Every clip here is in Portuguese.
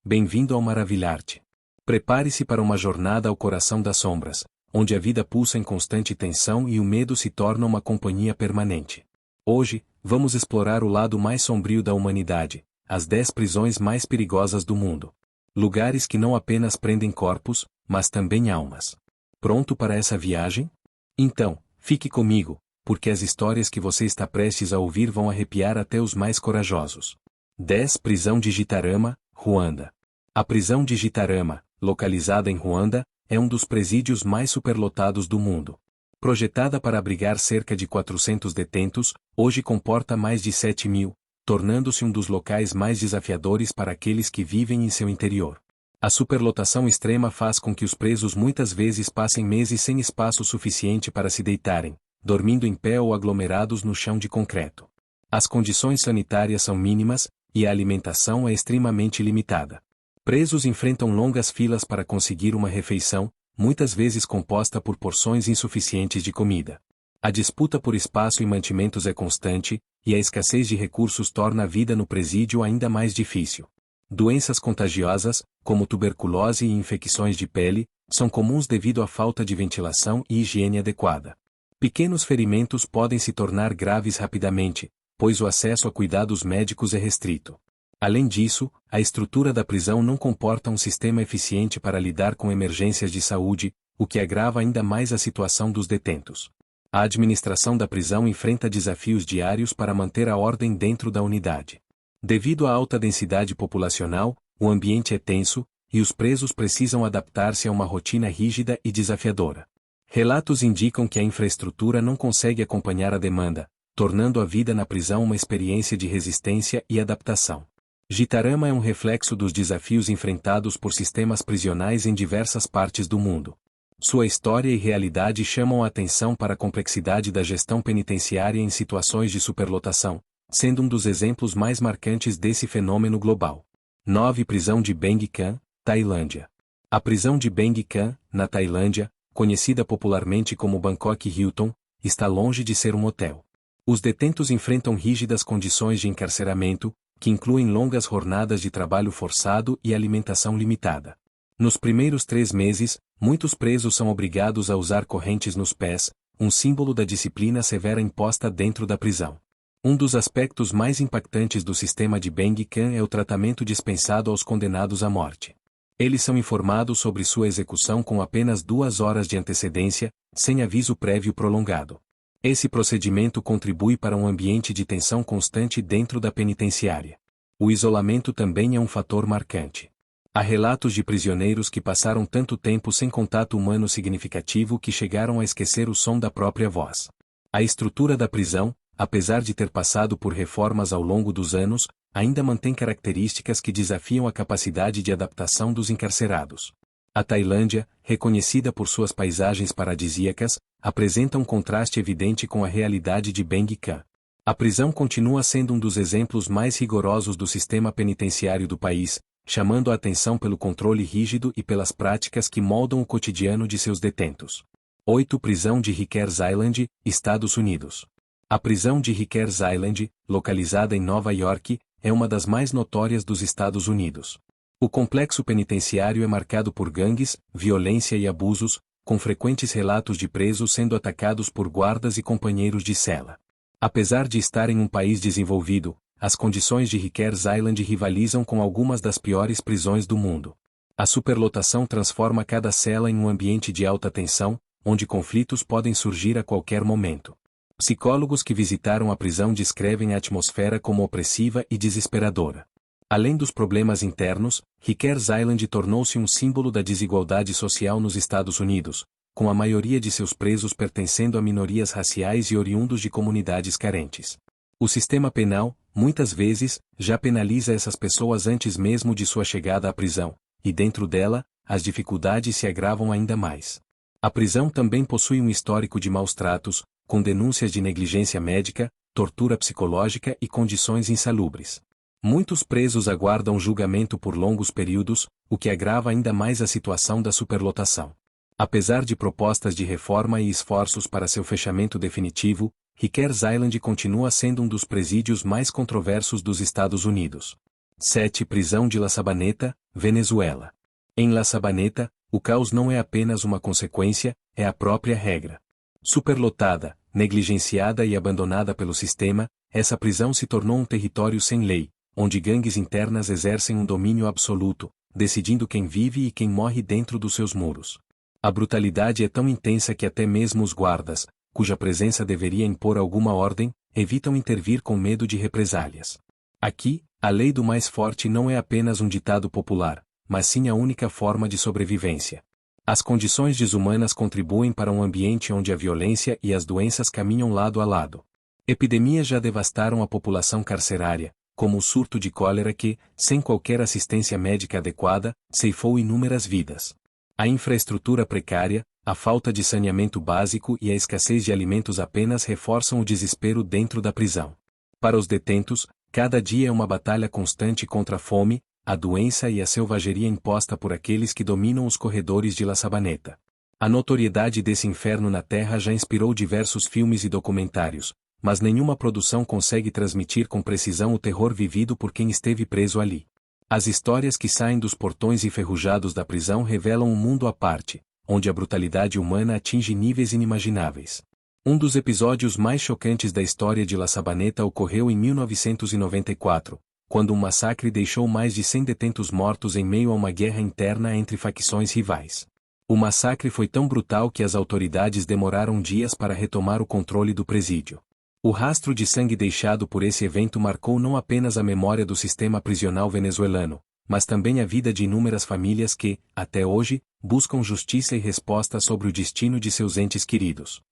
Bem-vindo ao Maravilharte. Prepare-se para uma jornada ao coração das sombras, onde a vida pulsa em constante tensão e o medo se torna uma companhia permanente. Hoje, vamos explorar o lado mais sombrio da humanidade, as 10 prisões mais perigosas do mundo. Lugares que não apenas prendem corpos, mas também almas. Pronto para essa viagem? Então, fique comigo, porque as histórias que você está prestes a ouvir vão arrepiar até os mais corajosos. 10. Prisão de Gitarama, Ruanda. A prisão de Gitarama, localizada em Ruanda, é um dos presídios mais superlotados do mundo. Projetada para abrigar cerca de 400 detentos, hoje comporta mais de 7.000, tornando-se um dos locais mais desafiadores para aqueles que vivem em seu interior. A superlotação extrema faz com que os presos muitas vezes passem meses sem espaço suficiente para se deitarem, dormindo em pé ou aglomerados no chão de concreto. As condições sanitárias são mínimas, e a alimentação é extremamente limitada. Presos enfrentam longas filas para conseguir uma refeição, muitas vezes composta por porções insuficientes de comida. A disputa por espaço e mantimentos é constante, e a escassez de recursos torna a vida no presídio ainda mais difícil. Doenças contagiosas, como tuberculose e infecções de pele, são comuns devido à falta de ventilação e higiene adequada. Pequenos ferimentos podem se tornar graves rapidamente, pois o acesso a cuidados médicos é restrito. Além disso, a estrutura da prisão não comporta um sistema eficiente para lidar com emergências de saúde, o que agrava ainda mais a situação dos detentos. A administração da prisão enfrenta desafios diários para manter a ordem dentro da unidade. Devido à alta densidade populacional, o ambiente é tenso, e os presos precisam adaptar-se a uma rotina rígida e desafiadora. Relatos indicam que a infraestrutura não consegue acompanhar a demanda, tornando a vida na prisão uma experiência de resistência e adaptação. Gitarama é um reflexo dos desafios enfrentados por sistemas prisionais em diversas partes do mundo. Sua história e realidade chamam a atenção para a complexidade da gestão penitenciária em situações de superlotação, sendo um dos exemplos mais marcantes desse fenômeno global. 9. Prisão de Beng-Khan, Tailândia. A prisão de Beng-Khan, na Tailândia, conhecida popularmente como Bangkok Hilton, está longe de ser um hotel. Os detentos enfrentam rígidas condições de encarceramento, que incluem longas jornadas de trabalho forçado e alimentação limitada. Nos primeiros 3 meses, muitos presos são obrigados a usar correntes nos pés, um símbolo da disciplina severa imposta dentro da prisão. Um dos aspectos mais impactantes do sistema de Beng-Khan é o tratamento dispensado aos condenados à morte. Eles são informados sobre sua execução com apenas 2 horas de antecedência, sem aviso prévio prolongado. Esse procedimento contribui para um ambiente de tensão constante dentro da penitenciária. O isolamento também é um fator marcante. Há relatos de prisioneiros que passaram tanto tempo sem contato humano significativo que chegaram a esquecer o som da própria voz. A estrutura da prisão, apesar de ter passado por reformas ao longo dos anos, ainda mantém características que desafiam a capacidade de adaptação dos encarcerados. A Tailândia, reconhecida por suas paisagens paradisíacas, apresenta um contraste evidente com a realidade de Beng-Khan. A prisão continua sendo um dos exemplos mais rigorosos do sistema penitenciário do país, chamando a atenção pelo controle rígido e pelas práticas que moldam o cotidiano de seus detentos. 8. Prisão de Rikers Island, Estados Unidos. A prisão de Rikers Island, localizada em Nova York, é uma das mais notórias dos Estados Unidos. O complexo penitenciário é marcado por gangues, violência e abusos, com frequentes relatos de presos sendo atacados por guardas e companheiros de cela. Apesar de estar em um país desenvolvido, as condições de Rikers Island rivalizam com algumas das piores prisões do mundo. A superlotação transforma cada cela em um ambiente de alta tensão, onde conflitos podem surgir a qualquer momento. Psicólogos que visitaram a prisão descrevem a atmosfera como opressiva e desesperadora. Além dos problemas internos, Rikers Island tornou-se um símbolo da desigualdade social nos Estados Unidos, com a maioria de seus presos pertencendo a minorias raciais e oriundos de comunidades carentes. O sistema penal, muitas vezes, já penaliza essas pessoas antes mesmo de sua chegada à prisão, e dentro dela, as dificuldades se agravam ainda mais. A prisão também possui um histórico de maus-tratos, com denúncias de negligência médica, tortura psicológica e condições insalubres. Muitos presos aguardam julgamento por longos períodos, o que agrava ainda mais a situação da superlotação. Apesar de propostas de reforma e esforços para seu fechamento definitivo, Rikers Island continua sendo um dos presídios mais controversos dos Estados Unidos. 7. Prisão de La Sabaneta, Venezuela. Em La Sabaneta, o caos não é apenas uma consequência, é a própria regra. Superlotada, negligenciada e abandonada pelo sistema, essa prisão se tornou um território sem lei, onde gangues internas exercem um domínio absoluto, decidindo quem vive e quem morre dentro dos seus muros. A brutalidade é tão intensa que até mesmo os guardas, cuja presença deveria impor alguma ordem, evitam intervir com medo de represálias. Aqui, a lei do mais forte não é apenas um ditado popular, mas sim a única forma de sobrevivência. As condições desumanas contribuem para um ambiente onde a violência e as doenças caminham lado a lado. Epidemias já devastaram a população carcerária, como o surto de cólera que, sem qualquer assistência médica adequada, ceifou inúmeras vidas. A infraestrutura precária, a falta de saneamento básico e a escassez de alimentos apenas reforçam o desespero dentro da prisão. Para os detentos, cada dia é uma batalha constante contra a fome, a doença e a selvageria imposta por aqueles que dominam os corredores de La Sabaneta. A notoriedade desse inferno na Terra já inspirou diversos filmes e documentários, mas nenhuma produção consegue transmitir com precisão o terror vivido por quem esteve preso ali. As histórias que saem dos portões enferrujados da prisão revelam um mundo à parte, onde a brutalidade humana atinge níveis inimagináveis. Um dos episódios mais chocantes da história de La Sabaneta ocorreu em 1994, quando um massacre deixou mais de 100 detentos mortos em meio a uma guerra interna entre facções rivais. O massacre foi tão brutal que as autoridades demoraram dias para retomar o controle do presídio. O rastro de sangue deixado por esse evento marcou não apenas a memória do sistema prisional venezuelano, mas também a vida de inúmeras famílias que, até hoje, buscam justiça e resposta sobre o destino de seus entes queridos.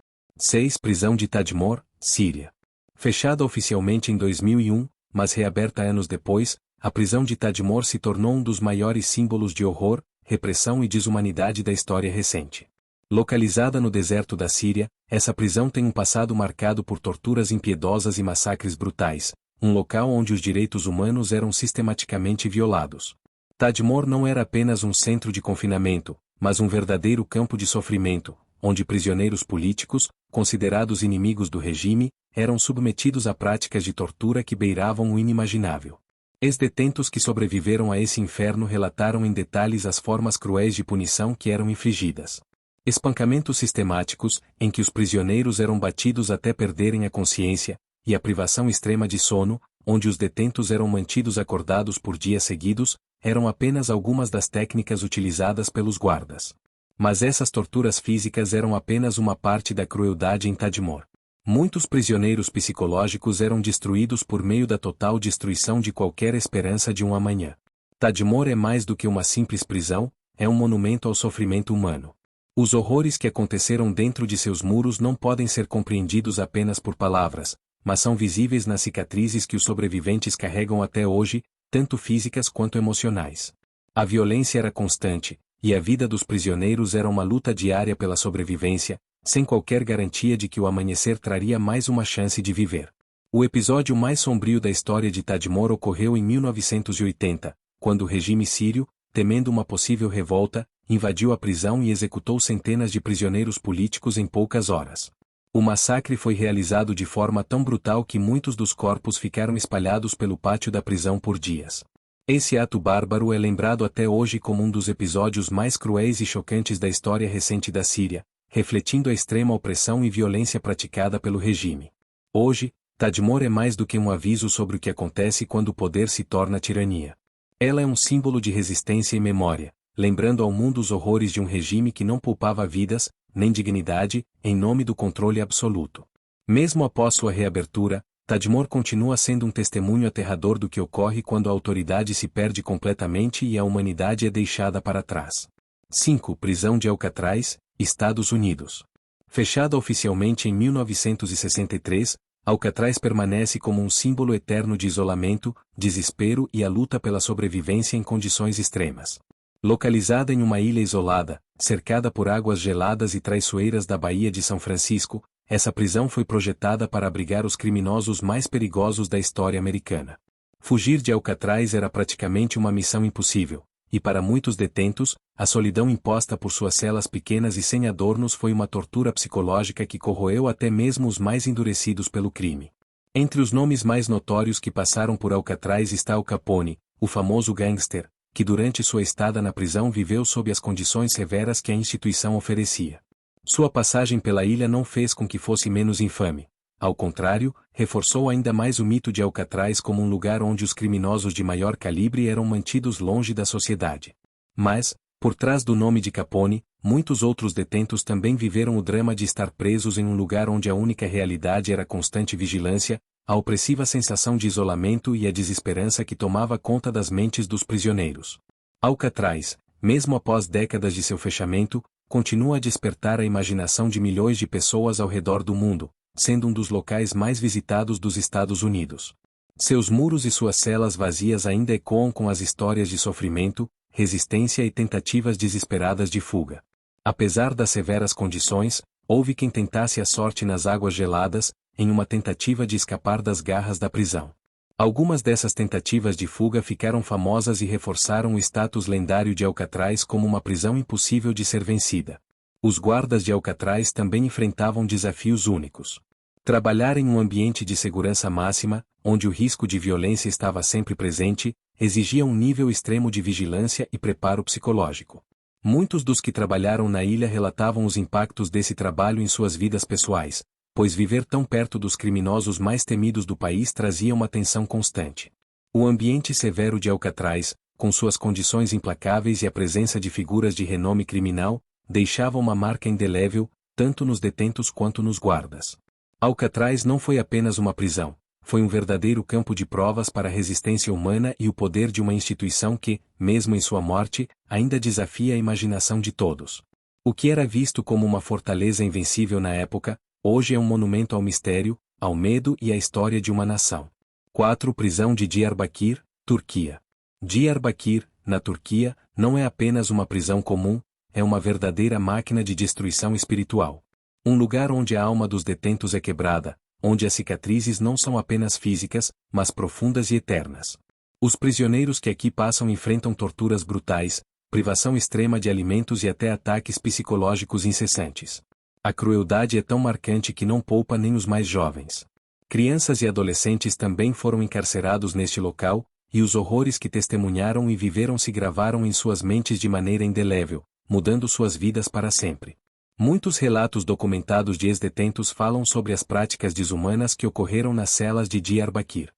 6. Prisão de Tadmor, Síria. Fechada oficialmente em 2001, mas reaberta anos depois, a prisão de Tadmor se tornou um dos maiores símbolos de horror, repressão e desumanidade da história recente. Localizada no deserto da Síria, essa prisão tem um passado marcado por torturas impiedosas e massacres brutais, um local onde os direitos humanos eram sistematicamente violados. Tadmor não era apenas um centro de confinamento, mas um verdadeiro campo de sofrimento, onde prisioneiros políticos, considerados inimigos do regime, eram submetidos a práticas de tortura que beiravam o inimaginável. Ex-detentos que sobreviveram a esse inferno relataram em detalhes as formas cruéis de punição que eram infligidas. Espancamentos sistemáticos, em que os prisioneiros eram batidos até perderem a consciência, e a privação extrema de sono, onde os detentos eram mantidos acordados por dias seguidos, eram apenas algumas das técnicas utilizadas pelos guardas. Mas essas torturas físicas eram apenas uma parte da crueldade em Tadmor. Muitos prisioneiros psicológicos eram destruídos por meio da total destruição de qualquer esperança de um amanhã. Tadmor é mais do que uma simples prisão, é um monumento ao sofrimento humano. Os horrores que aconteceram dentro de seus muros não podem ser compreendidos apenas por palavras, mas são visíveis nas cicatrizes que os sobreviventes carregam até hoje, tanto físicas quanto emocionais. A violência era constante, e a vida dos prisioneiros era uma luta diária pela sobrevivência, sem qualquer garantia de que o amanhecer traria mais uma chance de viver. O episódio mais sombrio da história de Tadmor ocorreu em 1980, quando o regime sírio, temendo uma possível revolta, invadiu a prisão e executou centenas de prisioneiros políticos em poucas horas. O massacre foi realizado de forma tão brutal que muitos dos corpos ficaram espalhados pelo pátio da prisão por dias. Esse ato bárbaro é lembrado até hoje como um dos episódios mais cruéis e chocantes da história recente da Síria, refletindo a extrema opressão e violência praticada pelo regime. Hoje, Tadmor é mais do que um aviso sobre o que acontece quando o poder se torna tirania. Ela é um símbolo de resistência e memória, lembrando ao mundo os horrores de um regime que não poupava vidas, nem dignidade, em nome do controle absoluto. Mesmo após sua reabertura, Tadmor continua sendo um testemunho aterrador do que ocorre quando a autoridade se perde completamente e a humanidade é deixada para trás. 5. Prisão de Alcatraz, Estados Unidos. Fechada oficialmente em 1963, Alcatraz permanece como um símbolo eterno de isolamento, desespero e a luta pela sobrevivência em condições extremas. Localizada em uma ilha isolada, cercada por águas geladas e traiçoeiras da Baía de São Francisco, essa prisão foi projetada para abrigar os criminosos mais perigosos da história americana. Fugir de Alcatraz era praticamente uma missão impossível, e para muitos detentos, a solidão imposta por suas celas pequenas e sem adornos foi uma tortura psicológica que corroeu até mesmo os mais endurecidos pelo crime. Entre os nomes mais notórios que passaram por Alcatraz está Al Capone, o famoso gangster, que durante sua estada na prisão viveu sob as condições severas que a instituição oferecia. Sua passagem pela ilha não fez com que fosse menos infame. Ao contrário, reforçou ainda mais o mito de Alcatraz como um lugar onde os criminosos de maior calibre eram mantidos longe da sociedade. Mas, por trás do nome de Capone, muitos outros detentos também viveram o drama de estar presos em um lugar onde a única realidade era a constante vigilância, a opressiva sensação de isolamento e a desesperança que tomava conta das mentes dos prisioneiros. Alcatraz, mesmo após décadas de seu fechamento, continua a despertar a imaginação de milhões de pessoas ao redor do mundo, sendo um dos locais mais visitados dos Estados Unidos. Seus muros e suas celas vazias ainda ecoam com as histórias de sofrimento, resistência e tentativas desesperadas de fuga. Apesar das severas condições, houve quem tentasse a sorte nas águas geladas, em uma tentativa de escapar das garras da prisão. Algumas dessas tentativas de fuga ficaram famosas e reforçaram o status lendário de Alcatraz como uma prisão impossível de ser vencida. Os guardas de Alcatraz também enfrentavam desafios únicos. Trabalhar em um ambiente de segurança máxima, onde o risco de violência estava sempre presente, exigia um nível extremo de vigilância e preparo psicológico. Muitos dos que trabalharam na ilha relatavam os impactos desse trabalho em suas vidas pessoais, pois viver tão perto dos criminosos mais temidos do país trazia uma tensão constante. O ambiente severo de Alcatraz, com suas condições implacáveis e a presença de figuras de renome criminal, deixava uma marca indelével, tanto nos detentos quanto nos guardas. Alcatraz não foi apenas uma prisão, foi um verdadeiro campo de provas para a resistência humana e o poder de uma instituição que, mesmo em sua morte, ainda desafia a imaginação de todos. O que era visto como uma fortaleza invencível na época, hoje é um monumento ao mistério, ao medo e à história de uma nação. 4. Prisão de Diyarbakir, Turquia. Diyarbakir, na Turquia, não é apenas uma prisão comum, é uma verdadeira máquina de destruição espiritual. Um lugar onde a alma dos detentos é quebrada, onde as cicatrizes não são apenas físicas, mas profundas e eternas. Os prisioneiros que aqui passam enfrentam torturas brutais, privação extrema de alimentos e até ataques psicológicos incessantes. A crueldade é tão marcante que não poupa nem os mais jovens. Crianças e adolescentes também foram encarcerados neste local, e os horrores que testemunharam e viveram se gravaram em suas mentes de maneira indelével, mudando suas vidas para sempre. Muitos relatos documentados de ex-detentos falam sobre as práticas desumanas que ocorreram nas celas de Diyarbakir.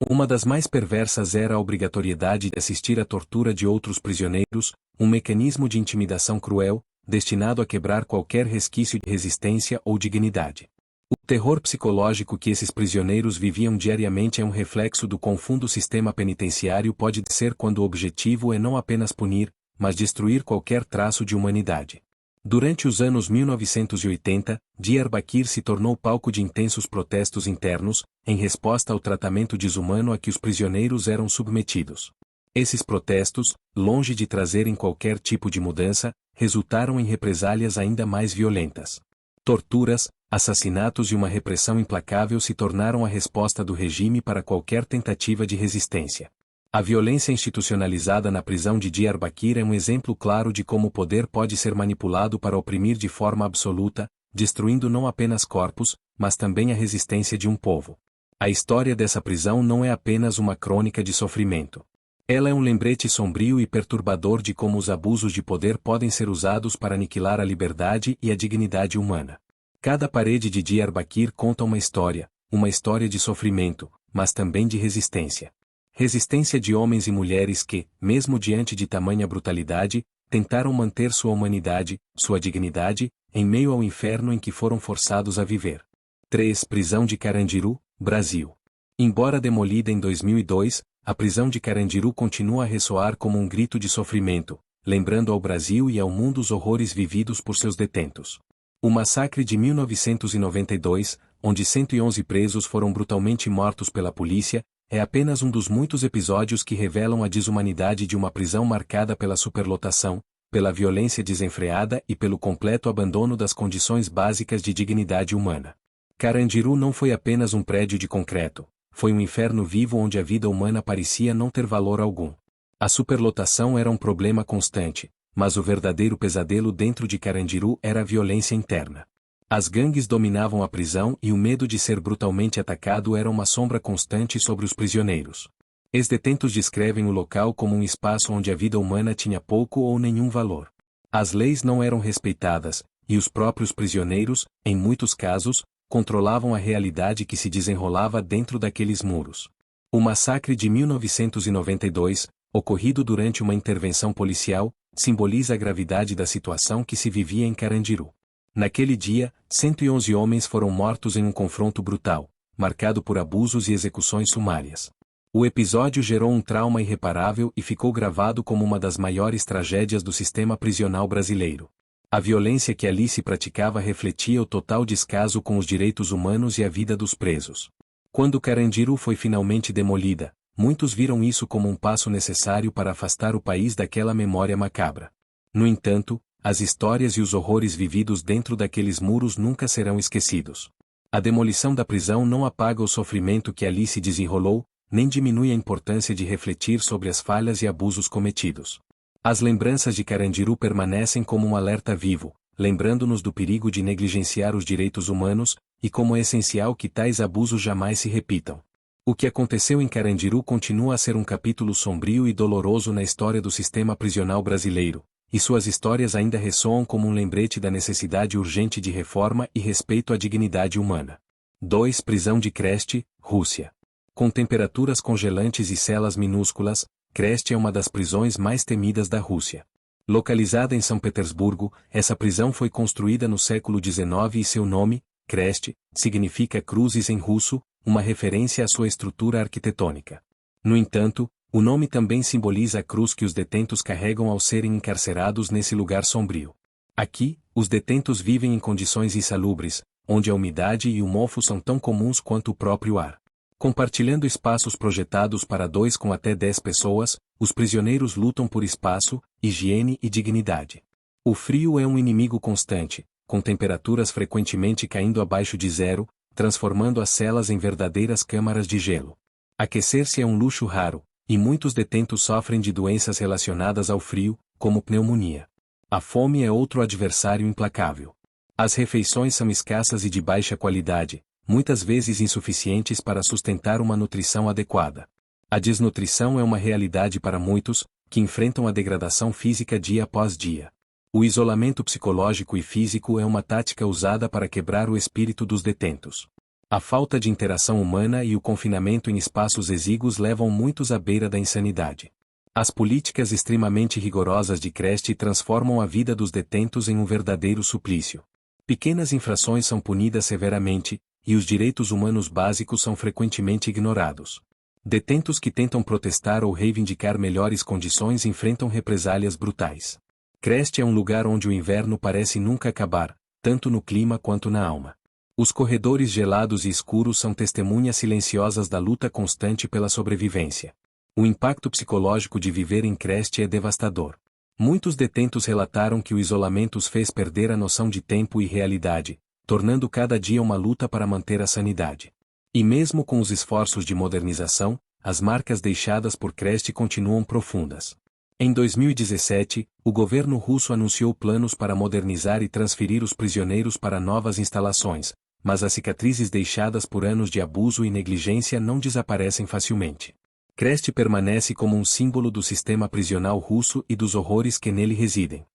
Uma das mais perversas era a obrigatoriedade de assistir à tortura de outros prisioneiros, um mecanismo de intimidação cruel, destinado a quebrar qualquer resquício de resistência ou dignidade. O terror psicológico que esses prisioneiros viviam diariamente é um reflexo do quão fundo o sistema penitenciário pode ser quando o objetivo é não apenas punir, mas destruir qualquer traço de humanidade. Durante os anos 1980, Diyarbakir se tornou palco de intensos protestos internos, em resposta ao tratamento desumano a que os prisioneiros eram submetidos. Esses protestos, longe de trazerem qualquer tipo de mudança, resultaram em represálias ainda mais violentas. Torturas, assassinatos e uma repressão implacável se tornaram a resposta do regime para qualquer tentativa de resistência. A violência institucionalizada na prisão de Diyarbakir é um exemplo claro de como o poder pode ser manipulado para oprimir de forma absoluta, destruindo não apenas corpos, mas também a resistência de um povo. A história dessa prisão não é apenas uma crônica de sofrimento. Ela é um lembrete sombrio e perturbador de como os abusos de poder podem ser usados para aniquilar a liberdade e a dignidade humana. Cada parede de Diyarbakir conta uma história de sofrimento, mas também de resistência. Resistência de homens e mulheres que, mesmo diante de tamanha brutalidade, tentaram manter sua humanidade, sua dignidade, em meio ao inferno em que foram forçados a viver. 3. Prisão de Carandiru, Brasil. Embora demolida em 2002, a prisão de Carandiru continua a ressoar como um grito de sofrimento, lembrando ao Brasil e ao mundo os horrores vividos por seus detentos. O massacre de 1992, onde 111 presos foram brutalmente mortos pela polícia, é apenas um dos muitos episódios que revelam a desumanidade de uma prisão marcada pela superlotação, pela violência desenfreada e pelo completo abandono das condições básicas de dignidade humana. Carandiru não foi apenas um prédio de concreto, foi um inferno vivo onde a vida humana parecia não ter valor algum. A superlotação era um problema constante, mas o verdadeiro pesadelo dentro de Carandiru era a violência interna. As gangues dominavam a prisão e o medo de ser brutalmente atacado era uma sombra constante sobre os prisioneiros. Ex-detentos descrevem o local como um espaço onde a vida humana tinha pouco ou nenhum valor. As leis não eram respeitadas, e os próprios prisioneiros, em muitos casos, controlavam a realidade que se desenrolava dentro daqueles muros. O massacre de 1992, ocorrido durante uma intervenção policial, simboliza a gravidade da situação que se vivia em Carandiru. Naquele dia, 111 homens foram mortos em um confronto brutal, marcado por abusos e execuções sumárias. O episódio gerou um trauma irreparável e ficou gravado como uma das maiores tragédias do sistema prisional brasileiro. A violência que ali se praticava refletia o total descaso com os direitos humanos e a vida dos presos. Quando Carandiru foi finalmente demolida, muitos viram isso como um passo necessário para afastar o país daquela memória macabra. No entanto, as histórias e os horrores vividos dentro daqueles muros nunca serão esquecidos. A demolição da prisão não apaga o sofrimento que ali se desenrolou, nem diminui a importância de refletir sobre as falhas e abusos cometidos. As lembranças de Carandiru permanecem como um alerta vivo, lembrando-nos do perigo de negligenciar os direitos humanos, e como é essencial que tais abusos jamais se repitam. O que aconteceu em Carandiru continua a ser um capítulo sombrio e doloroso na história do sistema prisional brasileiro, e suas histórias ainda ressoam como um lembrete da necessidade urgente de reforma e respeito à dignidade humana. 2. Prisão de Krest, Rússia. Com temperaturas congelantes e celas minúsculas, Krest é uma das prisões mais temidas da Rússia. Localizada em São Petersburgo, essa prisão foi construída no século XIX e seu nome, Krest, significa cruzes em russo, uma referência à sua estrutura arquitetônica. No entanto, o nome também simboliza a cruz que os detentos carregam ao serem encarcerados nesse lugar sombrio. Aqui, os detentos vivem em condições insalubres, onde a umidade e o mofo são tão comuns quanto o próprio ar. Compartilhando espaços projetados para 2 com até 10 pessoas, os prisioneiros lutam por espaço, higiene e dignidade. O frio é um inimigo constante, com temperaturas frequentemente caindo abaixo de zero, transformando as celas em verdadeiras câmaras de gelo. Aquecer-se é um luxo raro, e muitos detentos sofrem de doenças relacionadas ao frio, como pneumonia. A fome é outro adversário implacável. As refeições são escassas e de baixa qualidade, muitas vezes insuficientes para sustentar uma nutrição adequada. A desnutrição é uma realidade para muitos, que enfrentam a degradação física dia após dia. O isolamento psicológico e físico é uma tática usada para quebrar o espírito dos detentos. A falta de interação humana e o confinamento em espaços exíguos levam muitos à beira da insanidade. As políticas extremamente rigorosas de Krest transformam a vida dos detentos em um verdadeiro suplício. Pequenas infrações são punidas severamente, e os direitos humanos básicos são frequentemente ignorados. Detentos que tentam protestar ou reivindicar melhores condições enfrentam represálias brutais. Krest é um lugar onde o inverno parece nunca acabar, tanto no clima quanto na alma. Os corredores gelados e escuros são testemunhas silenciosas da luta constante pela sobrevivência. O impacto psicológico de viver em Krest é devastador. Muitos detentos relataram que o isolamento os fez perder a noção de tempo e realidade, tornando cada dia uma luta para manter a sanidade. E mesmo com os esforços de modernização, as marcas deixadas por Krest continuam profundas. Em 2017, o governo russo anunciou planos para modernizar e transferir os prisioneiros para novas instalações, mas as cicatrizes deixadas por anos de abuso e negligência não desaparecem facilmente. Krest permanece como um símbolo do sistema prisional russo e dos horrores que nele residem.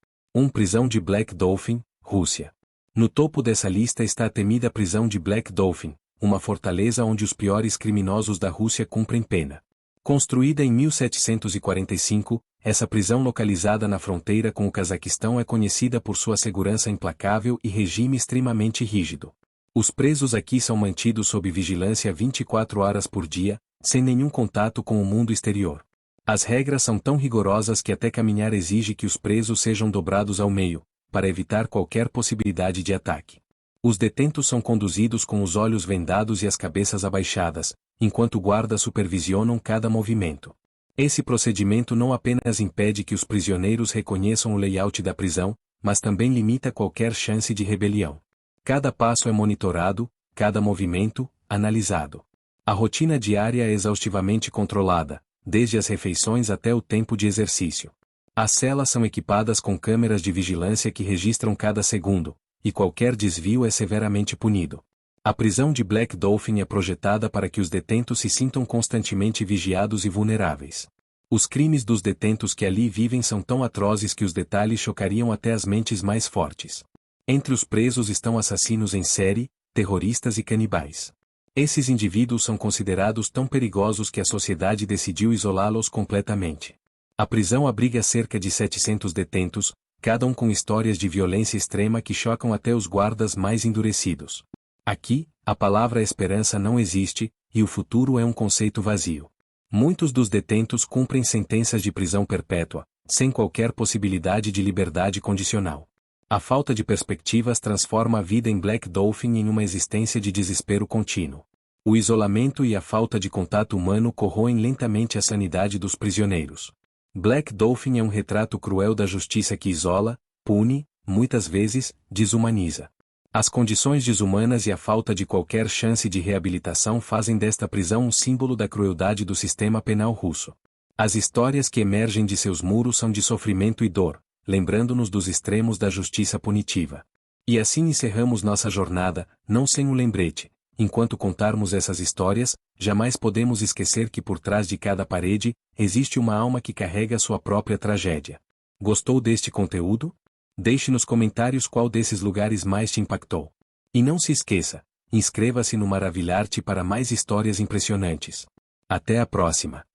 Prisão de Black Dolphin, Rússia. No topo dessa lista está a temida prisão de Black Dolphin, uma fortaleza onde os piores criminosos da Rússia cumprem pena. Construída em 1745, essa prisão localizada na fronteira com o Cazaquistão é conhecida por sua segurança implacável e regime extremamente rígido. Os presos aqui são mantidos sob vigilância 24 horas por dia, sem nenhum contato com o mundo exterior. As regras são tão rigorosas que até caminhar exige que os presos sejam dobrados ao meio, para evitar qualquer possibilidade de ataque. Os detentos são conduzidos com os olhos vendados e as cabeças abaixadas, enquanto guardas supervisionam cada movimento. Esse procedimento não apenas impede que os prisioneiros reconheçam o layout da prisão, mas também limita qualquer chance de rebelião. Cada passo é monitorado, cada movimento, analisado. A rotina diária é exaustivamente controlada, desde as refeições até o tempo de exercício. As celas são equipadas com câmeras de vigilância que registram cada segundo, e qualquer desvio é severamente punido. A prisão de Black Dolphin é projetada para que os detentos se sintam constantemente vigiados e vulneráveis. Os crimes dos detentos que ali vivem são tão atrozes que os detalhes chocariam até as mentes mais fortes. Entre os presos estão assassinos em série, terroristas e canibais. Esses indivíduos são considerados tão perigosos que a sociedade decidiu isolá-los completamente. A prisão abriga cerca de 700 detentos, cada um com histórias de violência extrema que chocam até os guardas mais endurecidos. Aqui, a palavra esperança não existe, e o futuro é um conceito vazio. Muitos dos detentos cumprem sentenças de prisão perpétua, sem qualquer possibilidade de liberdade condicional. A falta de perspectivas transforma a vida em Black Dolphin em uma existência de desespero contínuo. O isolamento e a falta de contato humano corroem lentamente a sanidade dos prisioneiros. Black Dolphin é um retrato cruel da justiça que isola, pune, muitas vezes, desumaniza. As condições desumanas e a falta de qualquer chance de reabilitação fazem desta prisão um símbolo da crueldade do sistema penal russo. As histórias que emergem de seus muros são de sofrimento e dor, lembrando-nos dos extremos da justiça punitiva. E assim encerramos nossa jornada, não sem um lembrete. Enquanto contarmos essas histórias, jamais podemos esquecer que por trás de cada parede, existe uma alma que carrega sua própria tragédia. Gostou deste conteúdo? Deixe nos comentários qual desses lugares mais te impactou. E não se esqueça, inscreva-se no Maravilharte para mais histórias impressionantes. Até a próxima!